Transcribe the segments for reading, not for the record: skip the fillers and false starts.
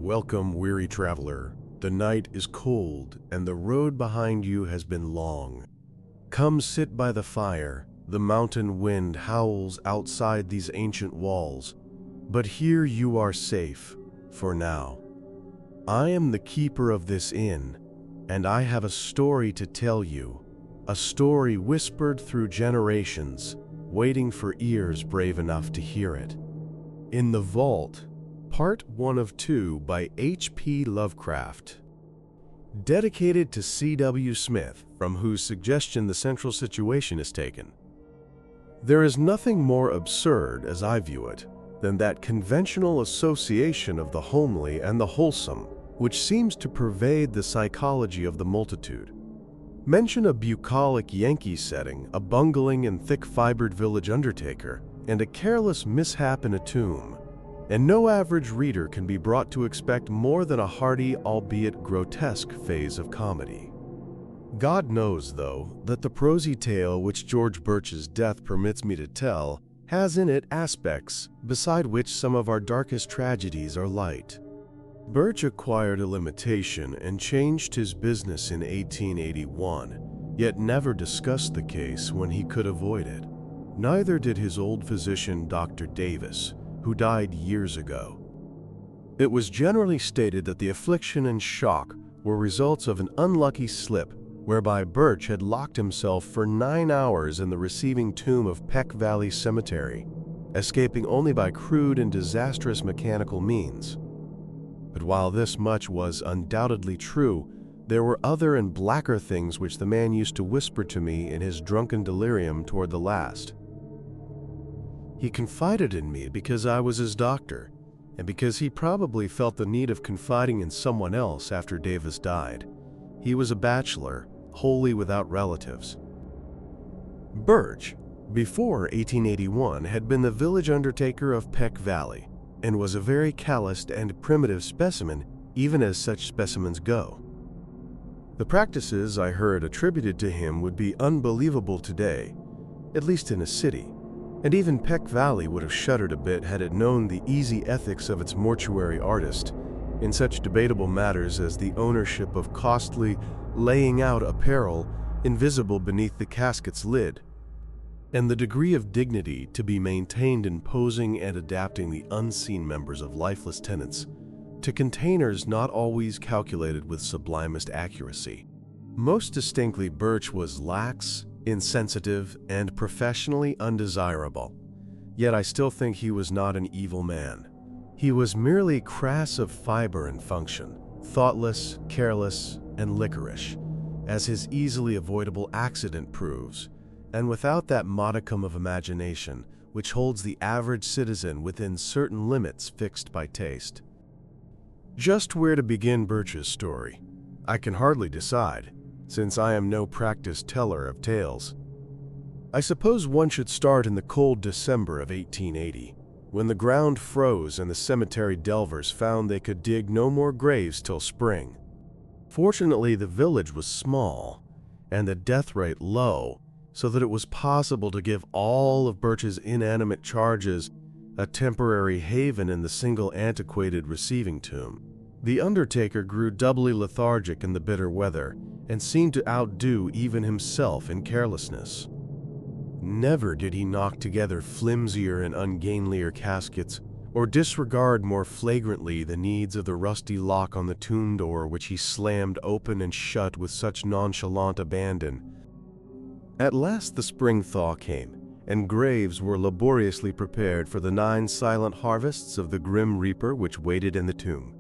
Welcome, weary traveler. The night is cold, and the road behind you has been long. Come sit by the fire. The mountain wind howls outside these ancient walls, but here you are safe, for now. I am the keeper of this inn, and I have a story to tell you, a story whispered through generations, waiting for ears brave enough to hear it. In the Vault, Part 1 of 2 by H.P. Lovecraft. Dedicated to C.W. Smith, from whose suggestion the central situation is taken. There is nothing more absurd, as I view it, than that conventional association of the homely and the wholesome, which seems to pervade the psychology of the multitude. Mention a bucolic Yankee setting, a bungling and thick-fibered village undertaker, and a careless mishap in a tomb, and no average reader can be brought to expect more than a hearty, albeit grotesque, phase of comedy. God knows, though, that the prosy tale which George Birch's death permits me to tell has in it aspects beside which some of our darkest tragedies are light. Birch acquired a limitation and changed his business in 1881, yet never discussed the case when he could avoid it. Neither did his old physician, Dr. Davis, who died years ago. It was generally stated that the affliction and shock were results of an unlucky slip whereby Birch had locked himself for 9 hours in the receiving tomb of Peck Valley Cemetery, escaping only by crude and disastrous mechanical means. But while this much was undoubtedly true, there were other and blacker things which the man used to whisper to me in his drunken delirium toward the last. He confided in me because I was his doctor, and because he probably felt the need of confiding in someone else after Davis died. He was a bachelor, wholly without relatives. Birch, before 1881, had been the village undertaker of Peck Valley, and was a very calloused and primitive specimen, even as such specimens go. The practices I heard attributed to him would be unbelievable today, at least in a city. And even Peck Valley would have shuddered a bit had it known the easy ethics of its mortuary artist in such debatable matters as the ownership of costly, laying-out apparel invisible beneath the casket's lid, and the degree of dignity to be maintained in posing and adapting the unseen members of lifeless tenants to containers not always calculated with sublimest accuracy. Most distinctly, Birch was lax, insensitive, and professionally undesirable. Yet I still think he was not an evil man. He was merely crass of fiber and function, thoughtless, careless, and liquorish, as his easily avoidable accident proves, and without that modicum of imagination which holds the average citizen within certain limits fixed by taste. Just where to begin Birch's story, I can hardly decide, since I am no practiced teller of tales. I suppose one should start in the cold December of 1880, when the ground froze and the cemetery delvers found they could dig no more graves till spring. Fortunately, the village was small, and the death rate low, so that it was possible to give all of Birch's inanimate charges a temporary haven in the single antiquated receiving tomb. The undertaker grew doubly lethargic in the bitter weather, and seemed to outdo even himself in carelessness. Never did he knock together flimsier and ungainlier caskets, or disregard more flagrantly the needs of the rusty lock on the tomb door which he slammed open and shut with such nonchalant abandon. At last the spring thaw came, and graves were laboriously prepared for the 9 silent harvests of the grim reaper which waited in the tomb.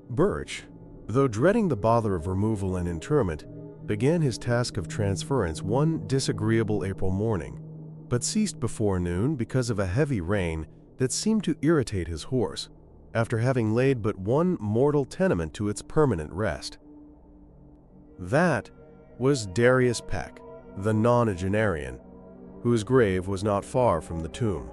Birch, though dreading the bother of removal and interment, began his task of transference one disagreeable April morning, but ceased before noon because of a heavy rain that seemed to irritate his horse, after having laid but one mortal tenement to its permanent rest. That was Darius Peck, the nonagenarian, whose grave was not far from the tomb.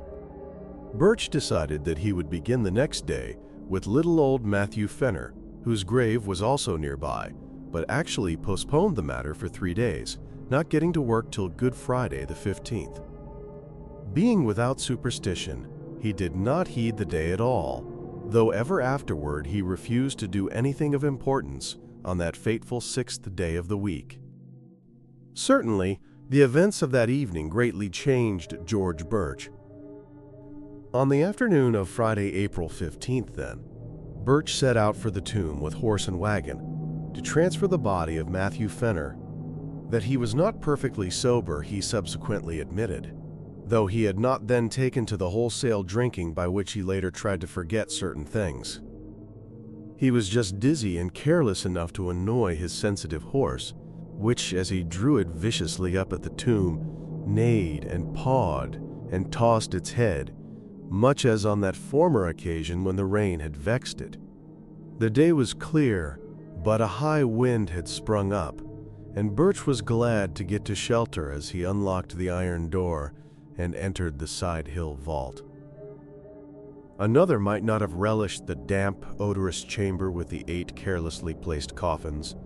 Birch decided that he would begin the next day with little old Matthew Fenner, whose grave was also nearby, but actually postponed the matter for 3 days, not getting to work till Good Friday the 15th. Being without superstition, he did not heed the day at all, though ever afterward he refused to do anything of importance on that fateful 6th day of the week. Certainly, the events of that evening greatly changed George Birch. On the afternoon of Friday, April 15th, then, Birch set out for the tomb with horse and wagon to transfer the body of Matthew Fenner. That he was not perfectly sober he subsequently admitted, though he had not then taken to the wholesale drinking by which he later tried to forget certain things. He was just dizzy and careless enough to annoy his sensitive horse, which, as he drew it viciously up at the tomb, neighed and pawed and tossed its head, much as on that former occasion when the rain had vexed it. The day was clear, but a high wind had sprung up, and Birch was glad to get to shelter as he unlocked the iron door and entered the side hill vault. Another might not have relished the damp, odorous chamber with the 8 carelessly placed coffins,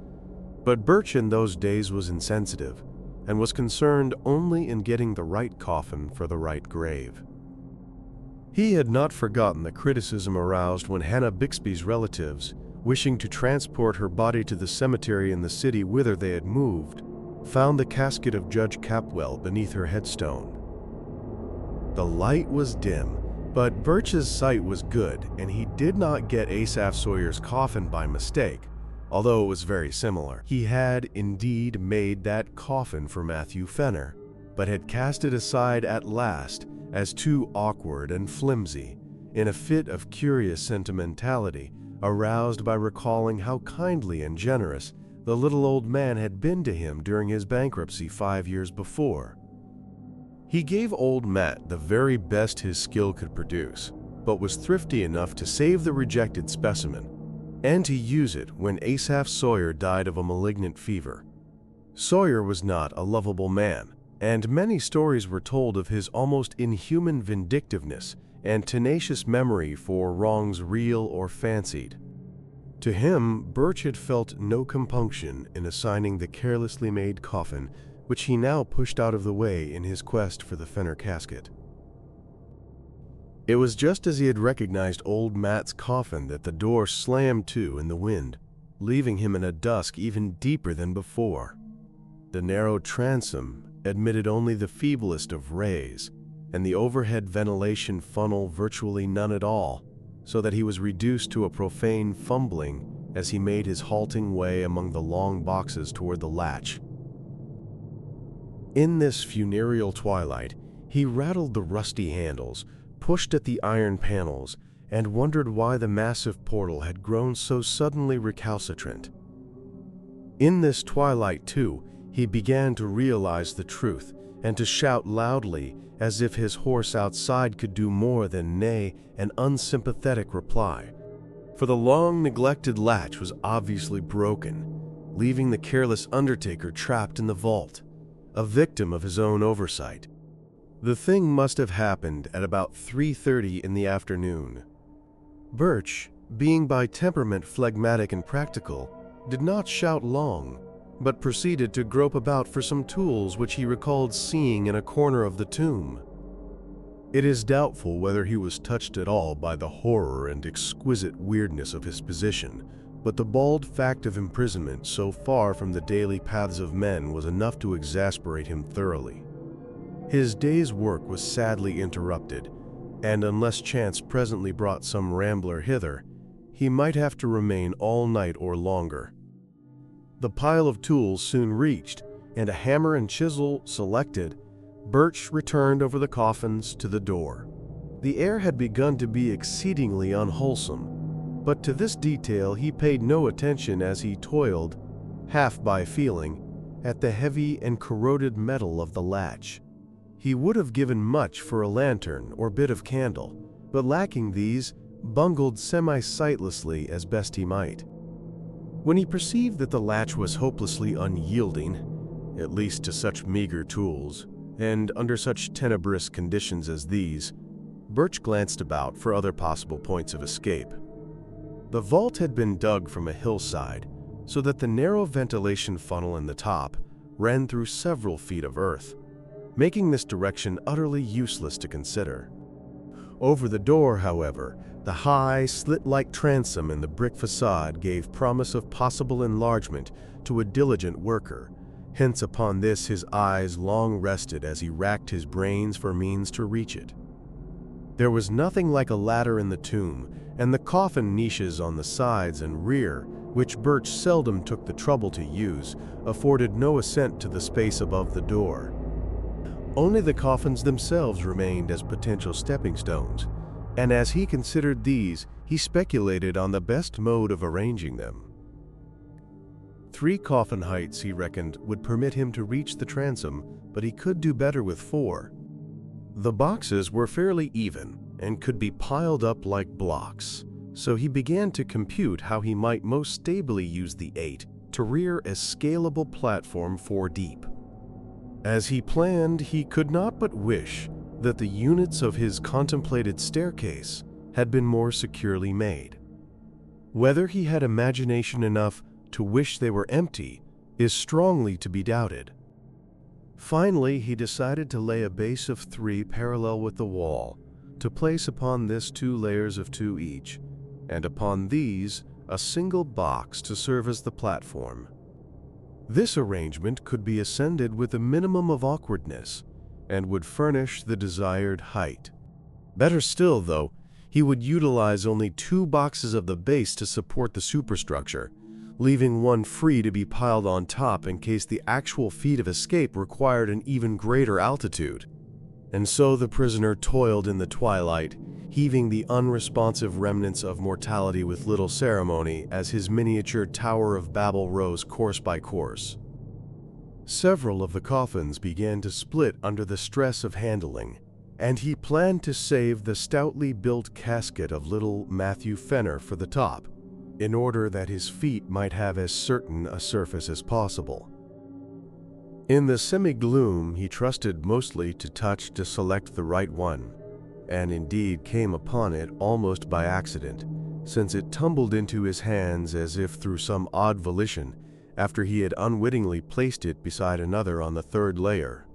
but Birch in those days was insensitive and was concerned only in getting the right coffin for the right grave. He had not forgotten the criticism aroused when Hannah Bixby's relatives, wishing to transport her body to the cemetery in the city whither they had moved, found the casket of Judge Capwell beneath her headstone. The light was dim, but Birch's sight was good, and he did not get Asaph Sawyer's coffin by mistake, although it was very similar. He had indeed made that coffin for Matthew Fenner, but had cast it aside at last as too awkward and flimsy, in a fit of curious sentimentality aroused by recalling how kindly and generous the little old man had been to him during his bankruptcy 5 years before. He gave old Matt the very best his skill could produce, but was thrifty enough to save the rejected specimen, and to use it when Asaph Sawyer died of a malignant fever. Sawyer was not a lovable man, and many stories were told of his almost inhuman vindictiveness and tenacious memory for wrongs real or fancied. To him, Birch had felt no compunction in assigning the carelessly made coffin, which he now pushed out of the way in his quest for the Fenner casket. It was just as he had recognized old Matt's coffin that the door slammed to in the wind, leaving him in a dusk even deeper than before. The narrow transom admitted only the feeblest of rays, and the overhead ventilation funnel virtually none at all, so that he was reduced to a profane fumbling as he made his halting way among the long boxes toward the latch. In this funereal twilight, he rattled the rusty handles, pushed at the iron panels, and wondered why the massive portal had grown so suddenly recalcitrant. In this twilight, too, he began to realize the truth and to shout loudly as if his horse outside could do more than neigh an unsympathetic reply, for the long-neglected latch was obviously broken, leaving the careless undertaker trapped in the vault, a victim of his own oversight. The thing must have happened at about 3:30 in the afternoon. Birch, being by temperament phlegmatic and practical, did not shout long, but proceeded to grope about for some tools which he recalled seeing in a corner of the tomb. It is doubtful whether he was touched at all by the horror and exquisite weirdness of his position, but the bald fact of imprisonment so far from the daily paths of men was enough to exasperate him thoroughly. His day's work was sadly interrupted, and unless chance presently brought some rambler hither, he might have to remain all night or longer. The pile of tools soon reached, and a hammer and chisel selected, Birch returned over the coffins to the door. The air had begun to be exceedingly unwholesome, but to this detail he paid no attention as he toiled, half by feeling, at the heavy and corroded metal of the latch. He would have given much for a lantern or bit of candle, but lacking these, bungled semi-sightlessly as best he might. When he perceived that the latch was hopelessly unyielding, at least to such meager tools, and under such tenebrous conditions as these, Birch glanced about for other possible points of escape. The vault had been dug from a hillside, so that the narrow ventilation funnel in the top ran through several feet of earth, making this direction utterly useless to consider. Over the door, however, The high, slit-like transom in the brick facade gave promise of possible enlargement to a diligent worker. Hence upon this his eyes long rested as he racked his brains for means to reach it. There was nothing like a ladder in the tomb, and the coffin niches on the sides and rear, which Birch seldom took the trouble to use, afforded no ascent to the space above the door. Only the coffins themselves remained as potential stepping stones, and as he considered these, he speculated on the best mode of arranging them. 3 coffin heights, he reckoned, would permit him to reach the transom, but he could do better with 4. The boxes were fairly even and could be piled up like blocks, so he began to compute how he might most stably use the 8 to rear a scalable platform 4 deep. As he planned, he could not but wish that the units of his contemplated staircase had been more securely made. Whether he had imagination enough to wish they were empty is strongly to be doubted. Finally, he decided to lay a base of 3 parallel with the wall, to place upon this 2 layers of 2 each, and upon these a single box to serve as the platform. This arrangement could be ascended with a minimum of awkwardness, and would furnish the desired height. Better still, though, he would utilize only 2 boxes of the base to support the superstructure, leaving one free to be piled on top in case the actual feat of escape required an even greater altitude. And so the prisoner toiled in the twilight, heaving the unresponsive remnants of mortality with little ceremony as his miniature Tower of Babel rose course by course. Several of the coffins began to split under the stress of handling, and he planned to save the stoutly built casket of little Matthew Fenner for the top, in order that his feet might have as certain a surface as possible. In the semi-gloom, he trusted mostly to touch to select the right one, and indeed came upon it almost by accident, since it tumbled into his hands as if through some odd volition after he had unwittingly placed it beside another on the 3rd layer.